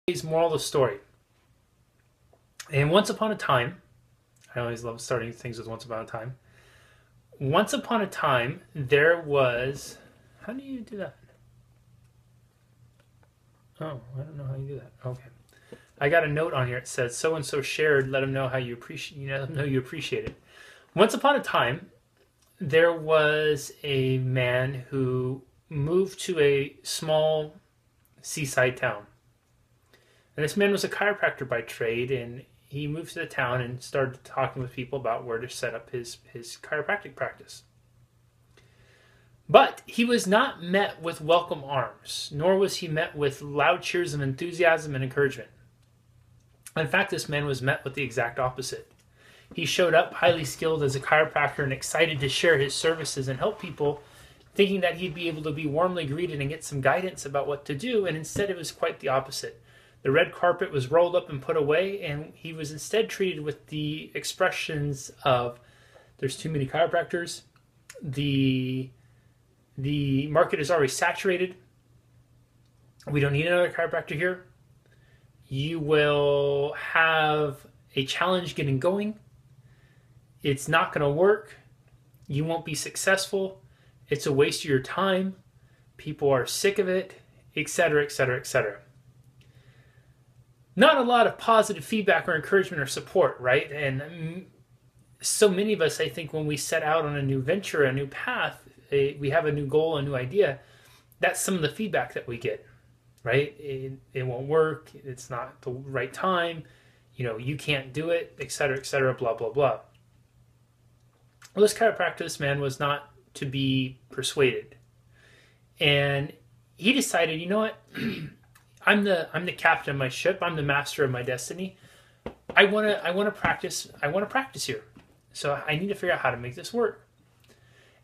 Today's moral of the story. And once upon a time, I always love starting things with once upon a time. Once upon a time, there was. How do you do that? Oh, I don't know how you do that. Okay. I got a note on here. It says so and so shared. Let them know how you appreciate. Let them know you appreciate it. Once upon a time, there was a man who moved to a small seaside town. And this man was a chiropractor by trade, and he moved to the town and started talking with people about where to set up his chiropractic practice. But he was not met with welcome arms, nor was he met with loud cheers of enthusiasm and encouragement. In fact, this man was met with the exact opposite. He showed up highly skilled as a chiropractor and excited to share his services and help people, thinking that he'd be able to be warmly greeted and get some guidance about what to do, and instead it was quite the opposite. The red carpet was rolled up and put away, and he was instead treated with the expressions of, there's too many chiropractors, the market is already saturated, we don't need another chiropractor here, you will have a challenge getting going, it's not going to work, you won't be successful, it's a waste of your time, people are sick of it, etc., etc., etc. Not a lot of positive feedback or encouragement or support, right? And so many of us, I think, when we set out on a new venture, a new path, we have a new goal, a new idea, that's some of the feedback that we get, right? It won't work, it's not the right time, you can't do it, etc., blah, blah, blah. Well, this chiropractor man was not to be persuaded. And he decided, you know what? I'm the captain of my ship. I'm the master of my destiny. I want to practice here. So I need to figure out how to make this work.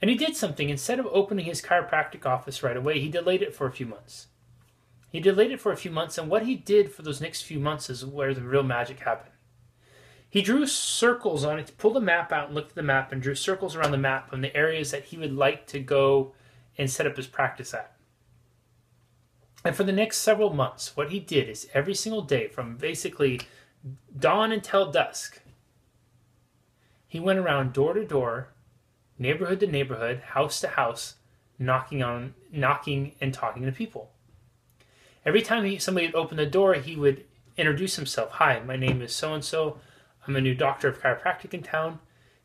And he did something. Instead of opening his chiropractic office right away, he delayed it for a few months. And what he did for those next few months is where the real magic happened. He drew circles on it, pulled a map out and looked at the map and drew circles around the map on the areas that he would like to go and set up his practice at. And for the next several months, what he did is every single day from basically dawn until dusk, he went around door to door, neighborhood to neighborhood, house to house, knocking and talking to people. Every time somebody would open the door, he would introduce himself. Hi, my name is so-and-so. I'm a new doctor of chiropractic in town.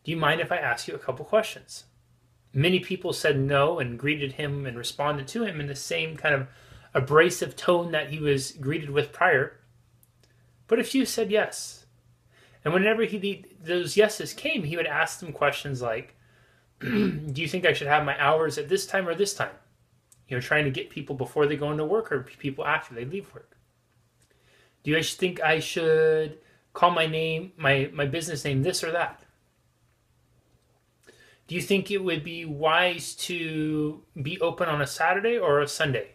Do you mind if I ask you a couple questions? Many people said no and greeted him and responded to him in the same kind of abrasive tone that he was greeted with prior. But a few said yes. And whenever those yeses came, he would ask them questions like, do you think I should have my hours at this time or this time? Trying to get people before they go into work or people after they leave work. Do you think I should call my name, my business name, this or that? Do you think it would be wise to be open on a Saturday or a Sunday?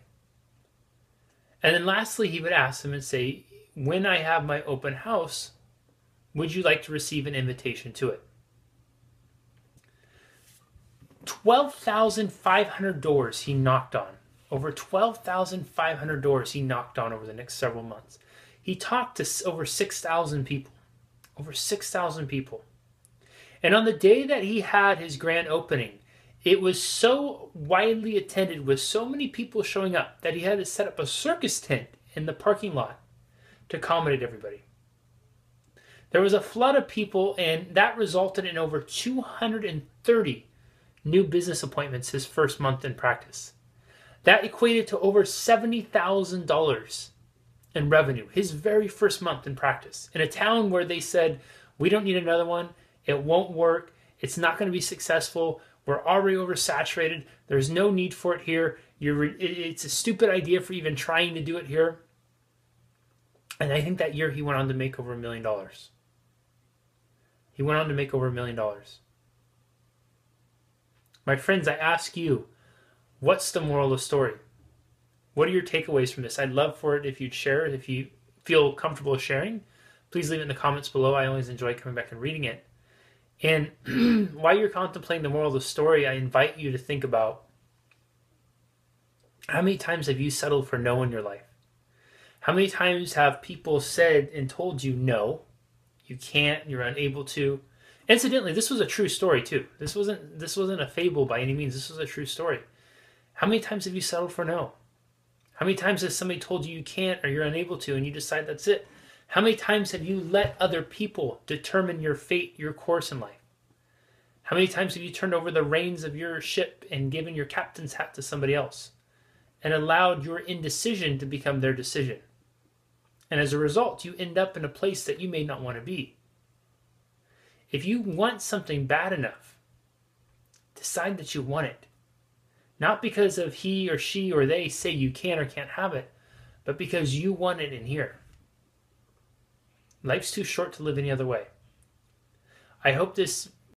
And then lastly, he would ask them and say, when I have my open house, would you like to receive an invitation to it? 12,500 doors he knocked on. Over 12,500 doors he knocked on over the next several months. He talked to over 6,000 people. Over 6,000 people. And on the day that he had his grand opening, it was so widely attended with so many people showing up that he had to set up a circus tent in the parking lot to accommodate everybody. There was a flood of people, and that resulted in over 230 new business appointments his first month in practice. That equated to over $70,000 in revenue his very first month in practice. In a town where they said, we don't need another one, it won't work, it's not going to be successful, we're already oversaturated, there's no need for it here, it's a stupid idea for even trying to do it here. And I think that year he went on to make over $1 million. He went on to make over $1 million. My friends, I ask you, what's the moral of the story? What are your takeaways from this? I'd love for it if you'd share it. If you feel comfortable sharing, please leave it in the comments below. I always enjoy coming back and reading it. And while you're contemplating the moral of the story, I invite you to think about, how many times have you settled for no in your life? How many times have people said and told you, no, you can't, you're unable to? Incidentally, this was a true story too. This wasn't a fable by any means. This was a true story. How many times have you settled for no? How many times has somebody told you you can't or you're unable to and you decide that's it? How many times have you let other people determine your fate, your course in life? How many times have you turned over the reins of your ship and given your captain's hat to somebody else and allowed your indecision to become their decision? And as a result, you end up in a place that you may not want to be. If you want something bad enough, decide that you want it. Not because of he or she or they say you can or can't have it, but because you want it in here. Life's too short to live any other way. I hope this